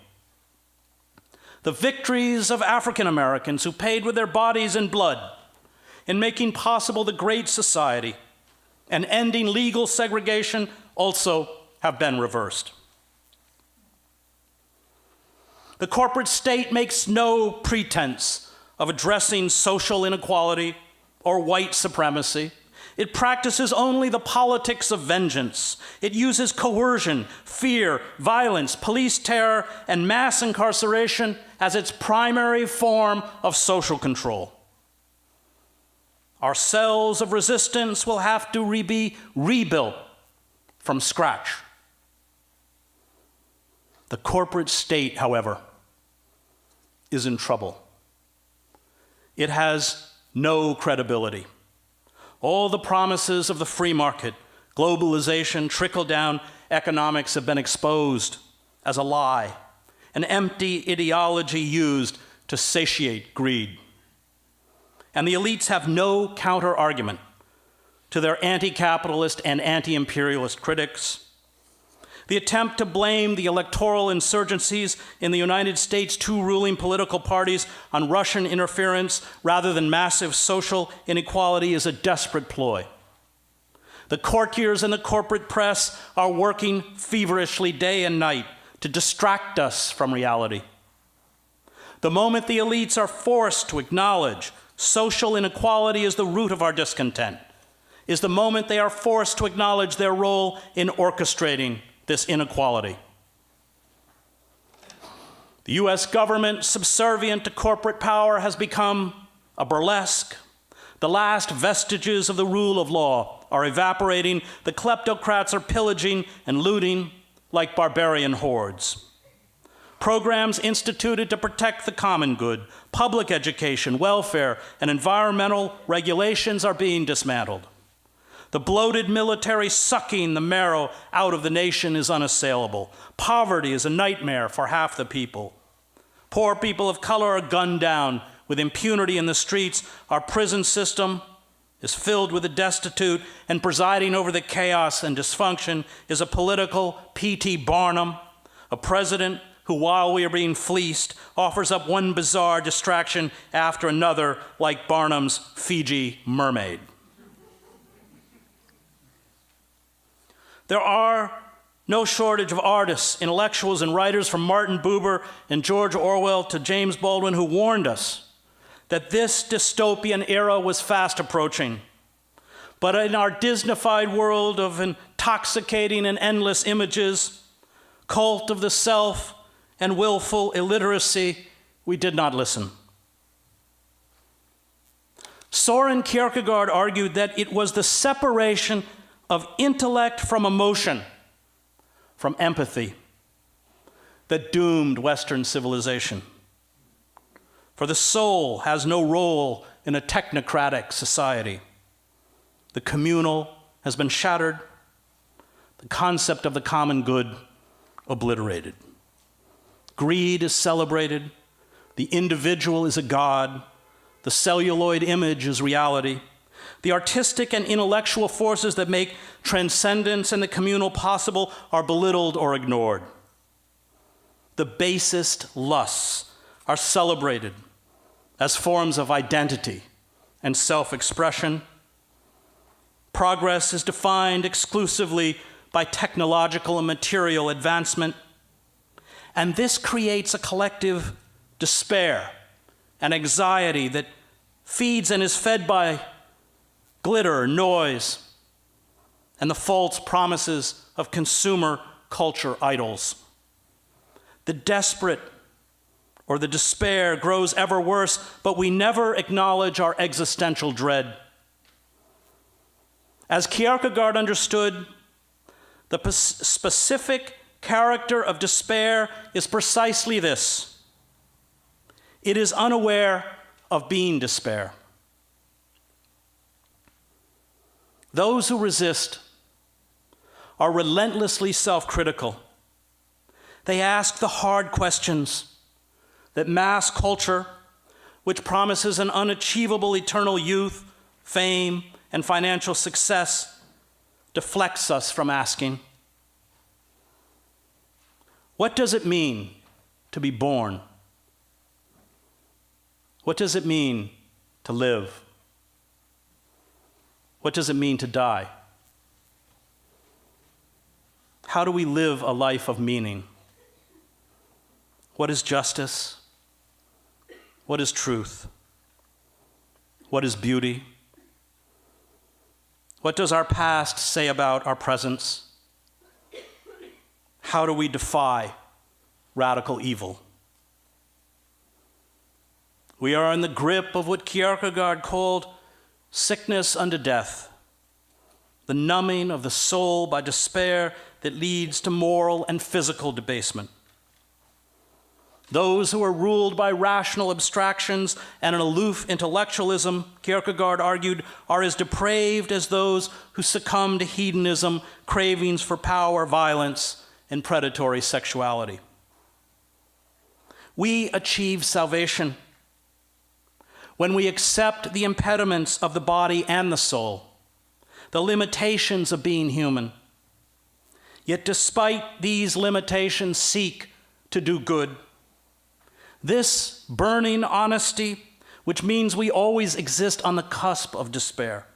[SPEAKER 1] The victories of African Americans who paid with their bodies and blood in making possible the Great Society and ending legal segregation also have been reversed. The corporate state makes no pretense of addressing social inequality or white supremacy. It practices only the politics of vengeance. It uses coercion, fear, violence, police terror, and mass incarceration as its primary form of social control. Our cells of resistance will have to be rebuilt from scratch. The corporate state, however, is in trouble. It has no credibility. All the promises of the free market, globalization, trickle-down economics have been exposed as a lie, an empty ideology used to satiate greed. And the elites have no counter-argument to their anti-capitalist and anti-imperialist critics. The attempt to blame the electoral insurgencies in the United States' two ruling political parties on Russian interference rather than massive social inequality is a desperate ploy. The courtiers and the corporate press are working feverishly day and night to distract us from reality. The moment the elites are forced to acknowledge social inequality is the root of our discontent, is the moment they are forced to acknowledge their role in orchestrating this inequality. The US government, subservient to corporate power, has become a burlesque. The last vestiges of the rule of law are evaporating. The kleptocrats are pillaging and looting like barbarian hordes. Programs instituted to protect the common good, public education, welfare, and environmental regulations are being dismantled. The bloated military sucking the marrow out of the nation is unassailable. Poverty is a nightmare for half the people. Poor people of color are gunned down with impunity in the streets. Our prison system is filled with the destitute, and presiding over the chaos and dysfunction is a political P.T. Barnum, a president who, while we are being fleeced, offers up one bizarre distraction after another, like Barnum's Fiji mermaid. There are no shortage of artists, intellectuals, and writers from Martin Buber and George Orwell to James Baldwin who warned us that this dystopian era was fast approaching. But in our Disneyfied world of intoxicating and endless images, cult of the self, and willful illiteracy, we did not listen. Soren Kierkegaard argued that it was the separation of intellect from emotion, from empathy, that doomed Western civilization. For the soul has no role in a technocratic society. The communal has been shattered, the concept of the common good obliterated. Greed is celebrated, the individual is a god, the celluloid image is reality. The artistic and intellectual forces that make transcendence and the communal possible are belittled or ignored. The basest lusts are celebrated, as forms of identity and self-expression. Progress is defined exclusively by technological and material advancement, and this creates a collective despair and anxiety that feeds and is fed by glitter, noise, and the false promises of consumer culture idols. The desperate or the despair grows ever worse, but we never acknowledge our existential dread. As Kierkegaard understood, the specific character of despair is precisely this: it is unaware of being despair. Those who resist are relentlessly self-critical. They ask the hard questions that mass culture, which promises an unachievable eternal youth, fame, and financial success, deflects us from asking. What does it mean to be born? What does it mean to live? What does it mean to die? How do we live a life of meaning? What is justice? What is truth? What is beauty? What does our past say about our present? How do we defy radical evil? We are in the grip of what Kierkegaard called sickness unto death, the numbing of the soul by despair that leads to moral and physical debasement. Those who are ruled by rational abstractions and an aloof intellectualism, Kierkegaard argued, are as depraved as those who succumb to hedonism, cravings for power, violence, and predatory sexuality. We achieve salvation when we accept the impediments of the body and the soul, the limitations of being human. Yet despite these limitations, seek to do good. This burning honesty, which means we always exist on the cusp of despair,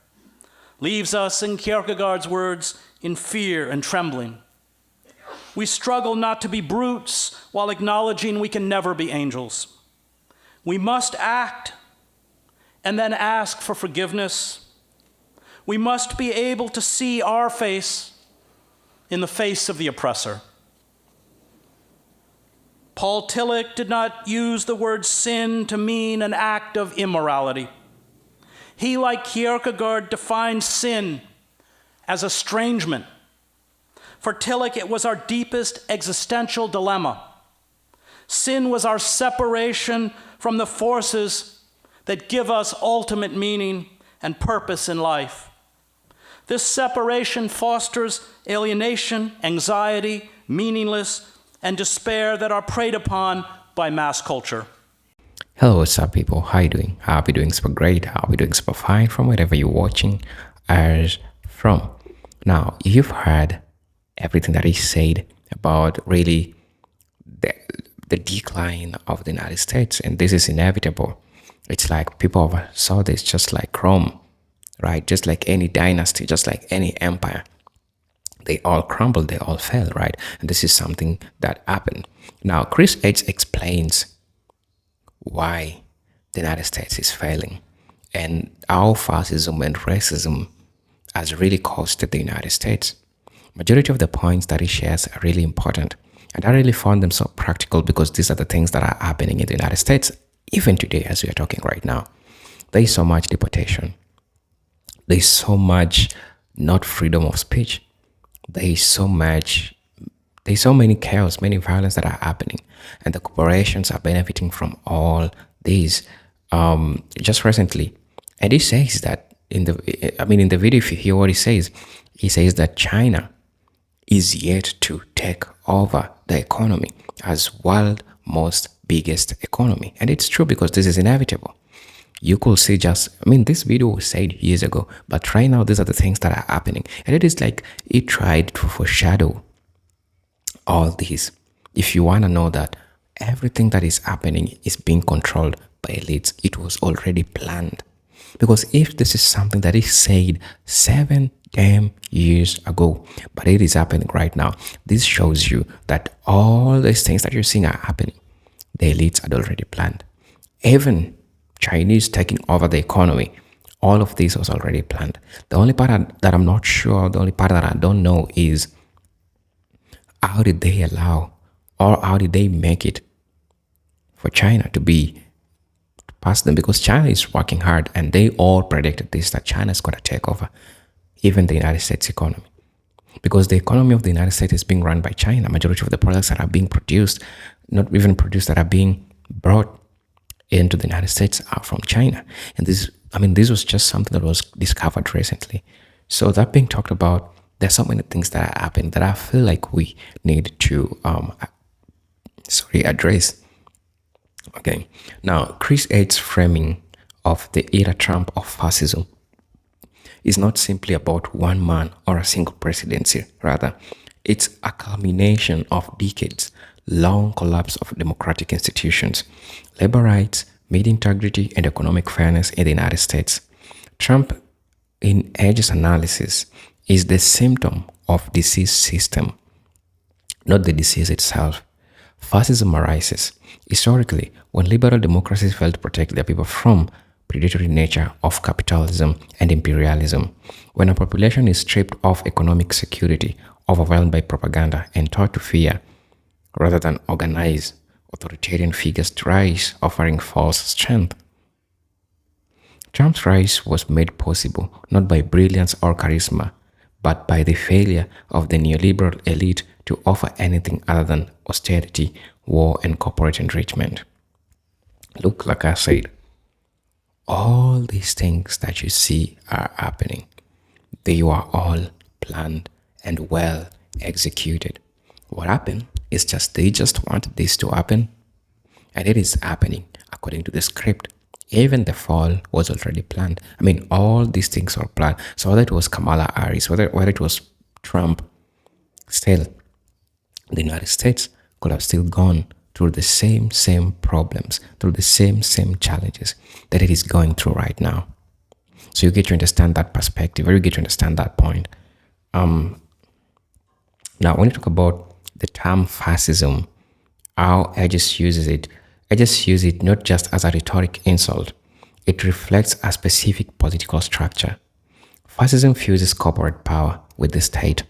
[SPEAKER 1] leaves us, in Kierkegaard's words, in fear and trembling. We struggle not to be brutes while acknowledging we can never be angels. We must act and then ask for forgiveness. We must be able to see our face in the face of the oppressor. Paul Tillich did not use the word sin to mean an act of immorality. He, like Kierkegaard, defined sin as estrangement. For Tillich, it was our deepest existential dilemma. Sin was our separation from the forces that give us ultimate meaning and purpose in life. This separation fosters alienation, anxiety, meaningless, and despair that are preyed upon by mass culture.
[SPEAKER 2] Hello, what's up, people? How you doing? I hope you're doing super great. I hope you're doing super fine from wherever you're watching us from. Now, you've heard everything that he said about really the decline of the United States, and this is inevitable. It's like people saw this just like Rome, right? Just like any dynasty, just like any empire. They all crumbled, they all fell, right? And this is something that happened. Now, Chris H. explains why the United States is failing and how fascism and racism has really costed the United States. Majority of the points that he shares are really important. And I really found them so practical because these are the things that are happening in the United States, even today as we are talking right now. There is so much deportation. There is so much not freedom of speech. There is so many chaos, many violence that are happening. And the corporations are benefiting from all these. Just recently, and he says that in the video, if you hear what he says that China is yet to take over the economy as world's most biggest economy. And it's true because this is inevitable. You could see this video was said years ago, but right now these are the things that are happening. And it is like he tried to foreshadow all these. If you want to know that everything that is happening is being controlled by elites. It was already planned. Because if this is something that is said 7 damn years ago, but it is happening right now, this shows you that all these things that you're seeing are happening. The elites had already planned. Even Chinese taking over the economy, all of this was already planned. The only part that I'm not sure, the only part that I don't know is how did they allow or how did they make it for China to be past them? Because China is working hard and they all predicted this, that China is going to take over even the United States economy. Because the economy of the United States is being run by China. Majority of the products that are being produced, not even produced, that are being brought into the United States are from China. And this was just something that was discovered recently. So that being talked about, there's so many things that are happening that I feel like we need to address. Okay. Now, Chris Ed's framing of the era Trump of fascism is not simply about one man or a single presidency. Rather, it's a culmination of decades long collapse of democratic institutions, labor rights, media integrity, and economic fairness in the United States. Trump, in Edge's analysis, is the symptom of diseased system, not the disease itself. Fascism arises historically when liberal democracies fail to protect their people from predatory nature of capitalism and imperialism. When a population is stripped of economic security, overwhelmed by propaganda, and taught to fear rather than organize, authoritarian figures rise, offering false strength. Trump's rise was made possible not by brilliance or charisma, but by the failure of the neoliberal elite to offer anything other than austerity, war, and corporate enrichment. Look, like I said, all these things that you see are happening. They were all planned and well executed. What happened is they just wanted this to happen, and it is happening according to the script. Even the fall was already planned. All these things were planned. So whether it was Kamala Harris, whether it was Trump, still, the United States could have still gone through the same problems, through the same challenges that it is going through right now. So you get to understand that perspective, or you get to understand that point. Now, when you talk about the term fascism, how I just use it not just as a rhetoric insult. It reflects a specific political structure. Fascism fuses corporate power with the state.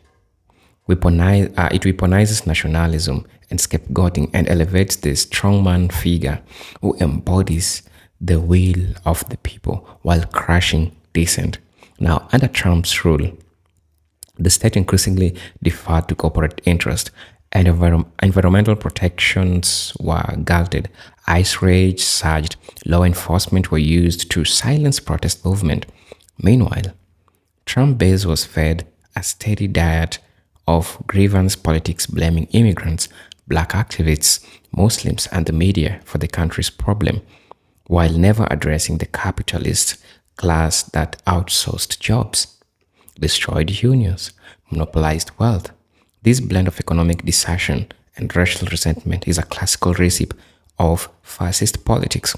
[SPEAKER 2] It weaponizes nationalism and scapegoating and elevates the strongman figure who embodies the will of the people while crushing dissent. Now, under Trump's rule, the state increasingly deferred to corporate interest, and environmental protections were gutted. ICE raids surged. Law enforcement were used to silence protest movement. Meanwhile, Trump base was fed a steady diet of grievance politics, blaming immigrants, black activists, Muslims, and the media for the country's problem, while never addressing the capitalist class that outsourced jobs, destroyed unions, monopolized wealth. This blend of economic desertion and racial resentment is a classical recipe of fascist politics.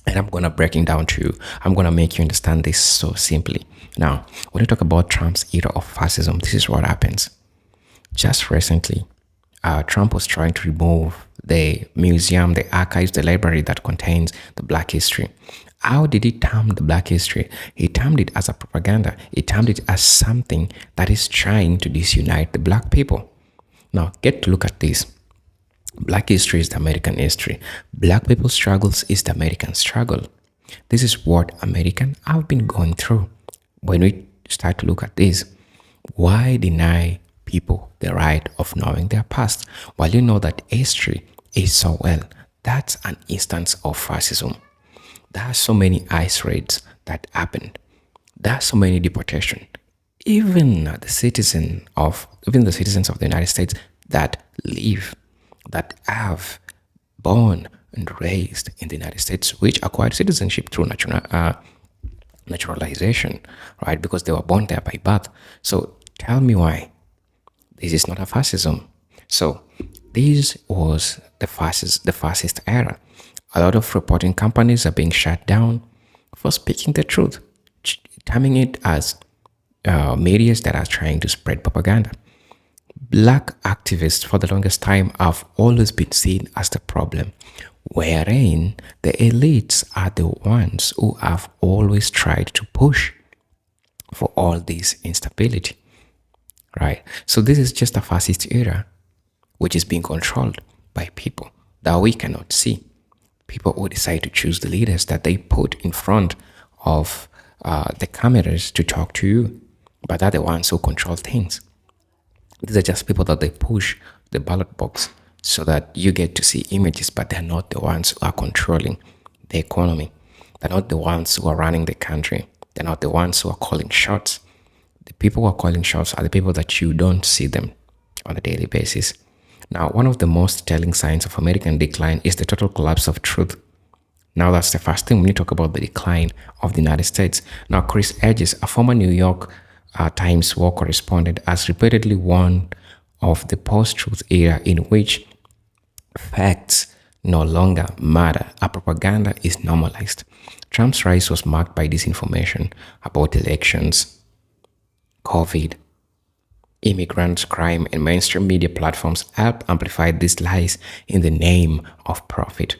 [SPEAKER 2] And I'm going to break it down to you. I'm going to make you understand this so simply. Now, when you talk about Trump's era of fascism, this is what happens. Just recently, Trump was trying to remove the museum, the archives, the library that contains the Black history. How did he term the Black history? He termed it as a propaganda. He termed it as something that is trying to disunite the Black people. Now, get to look at this. Black history is the American history. Black people's struggles is the American struggle. This is what Americans have been going through. When we start to look at this, why deny people the right of knowing their past? While you know that history is so well, that's an instance of fascism. There are so many ICE raids that happened. There are so many deportations. Even the citizens of the United States that have born and raised in the United States, which acquired citizenship through naturalization, right? Because they were born there by birth. So tell me why this is not a fascism. So this was the fascist era. A lot of reporting companies are being shut down for speaking the truth, terming it as media that are trying to spread propaganda. Black activists for the longest time have always been seen as the problem, wherein the elites are the ones who have always tried to push for all this instability, right? So this is just a fascist era which is being controlled by people that we cannot see. People who decide to choose the leaders that they put in front of the cameras to talk to you, but they're the ones who control things. These are just people that they push the ballot box so that you get to see images, but they're not the ones who are controlling the economy. They're not the ones who are running the country. They're not the ones who are calling shots. The people who are calling shots are the people that you don't see them on a daily basis. Now, one of the most telling signs of American decline is the total collapse of truth. Now, that's the first thing when you talk about the decline of the United States. Now, Chris Hedges, a former New York Times war correspondent, has repeatedly warned of the post-truth era in which facts no longer matter. A propaganda is normalized. Trump's rise was marked by disinformation about elections, COVID, immigrants, crime, and mainstream media platforms help amplify these lies in the name of profit.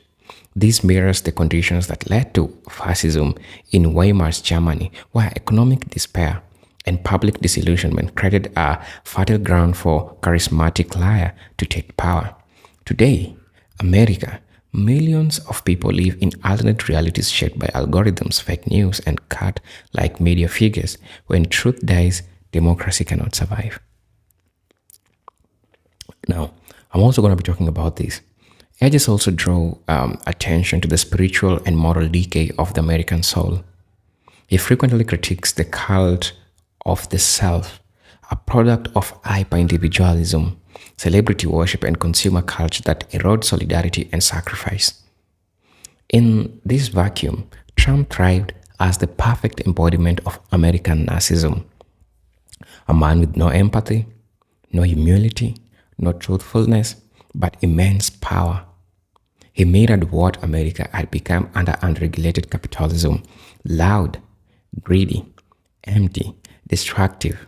[SPEAKER 2] This mirrors the conditions that led to fascism in Weimar's Germany, where economic despair and public disillusionment created a fertile ground for charismatic liar to take power. Today, America, millions of people live in alternate realities shaped by algorithms, fake news, and cult-like media figures. When truth dies, democracy cannot survive. Now, I'm also going to be talking about this. Hedges also draw attention to the spiritual and moral decay of the American soul. He frequently critiques the cult of the self, a product of hyper-individualism, celebrity worship, and consumer culture that erode solidarity and sacrifice. In this vacuum, Trump thrived as the perfect embodiment of American narcissism. A man with no empathy, no humility, no truthfulness, but immense power. He mirrored what America had become under unregulated capitalism: loud, greedy, empty, destructive.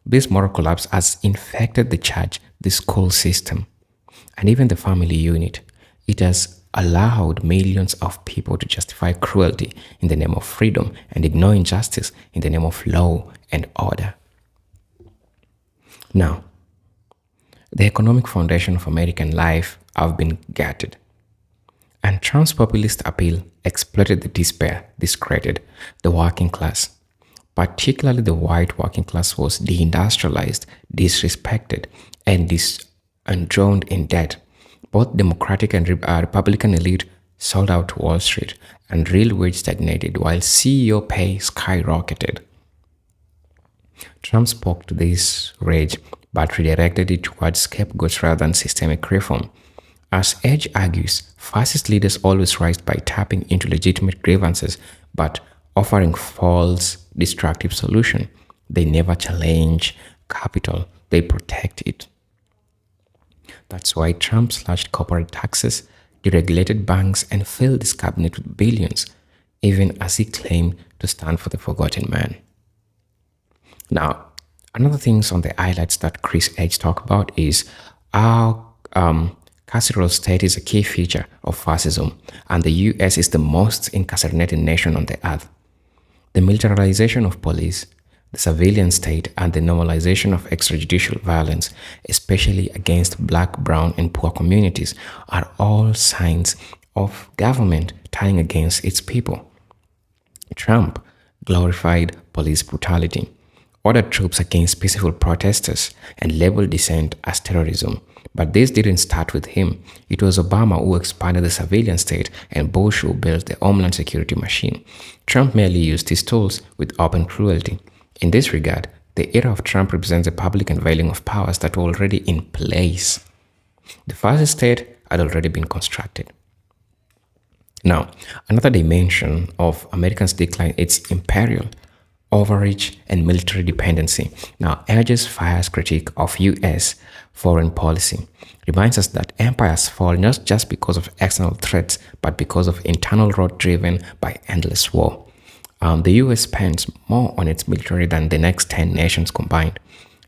[SPEAKER 2] This moral collapse has infected the church, the school system, and even the family unit. It has allowed millions of people to justify cruelty in the name of freedom and ignore injustice in the name of law and order. Now, the economic foundation of American life have been gutted, and Trump's populist appeal exploited the despair this created. The working class, particularly the white working class, was deindustrialized, disrespected, and drowned in debt. Both Democratic and Republican elite sold out to Wall Street, and real wage stagnated while CEO pay skyrocketed. Trump spoke to this rage, but redirected it towards scapegoats rather than systemic reform. As Edge argues, fascist leaders always rise by tapping into legitimate grievances, but offering false, destructive solutions. They never challenge capital, they protect it. That's why Trump slashed corporate taxes, deregulated banks, and filled his cabinet with billions, even as he claimed to stand for the forgotten man. Now, another things on the highlights that Chris Hedges talked about is how carceral state is a key feature of fascism, and the US is the most incarcerated nation on the earth. The militarization of police, the surveillance state, and the normalization of extrajudicial violence, especially against black, brown, and poor communities, are all signs of government turning against its people. Trump glorified police brutality, ordered troops against peaceful protesters, and labeled dissent as terrorism. But this didn't start with him. It was Obama who expanded the surveillance state and Bush who built the Homeland Security machine. Trump merely used his tools with open cruelty. In this regard, the era of Trump represents a public unveiling of powers that were already in place. The fascist state had already been constructed. Now, another dimension of America's decline is imperial overreach and military dependency. Now, Hedges fires critique of U.S. foreign policy. reminds us that empires fall not just because of external threats, but because of internal rot driven by endless war. The US spends more on its military than the next 10 nations combined.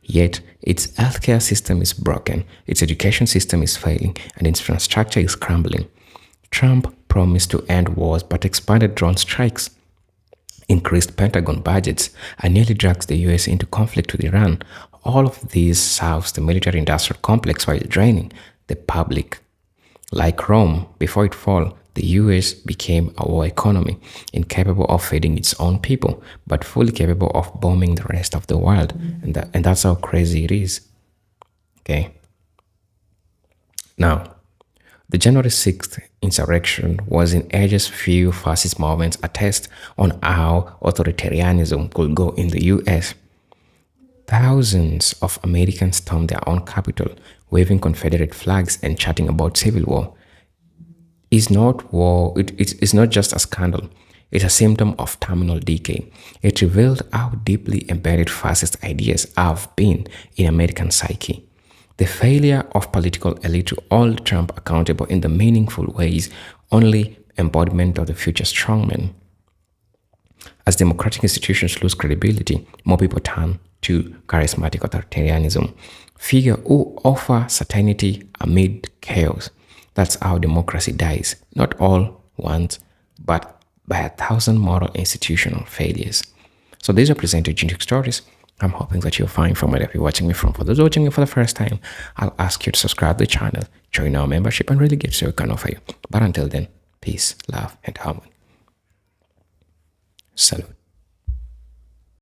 [SPEAKER 2] Yet, its healthcare system is broken, its education system is failing, and its infrastructure is crumbling. Trump promised to end wars but expanded drone strikes, increased Pentagon budgets, and nearly drags the US into conflict with Iran. All of these serves the military-industrial complex while draining the public. Like Rome, before it fell, the US became a war economy, incapable of feeding its own people, but fully capable of bombing the rest of the world. And that's how crazy it is. Okay. Now, the January 6th insurrection was in ages few fascist movements attest on how authoritarianism could go in the US. Thousands of Americans stormed their own capital, waving Confederate flags and chatting about civil war. It's not war, it's not just a scandal. It's a symptom of terminal decay. It revealed how deeply embedded fascist ideas have been in American psyche. The failure of political elite to hold Trump accountable in the meaningful ways only embodiment of the future strongman. As democratic institutions lose credibility, more people turn to charismatic authoritarianism, figures who offer certainty amid chaos. That's how democracy dies, not all once, but by 1,000 moral institutional failures. So these are presented generic stories. I'm hoping that you'll find from wherever you're watching me from. For those watching me for the first time, I'll ask you to subscribe to the channel, join our membership, and really get so we can offer you. But until then, peace, love, and harmony. Salute.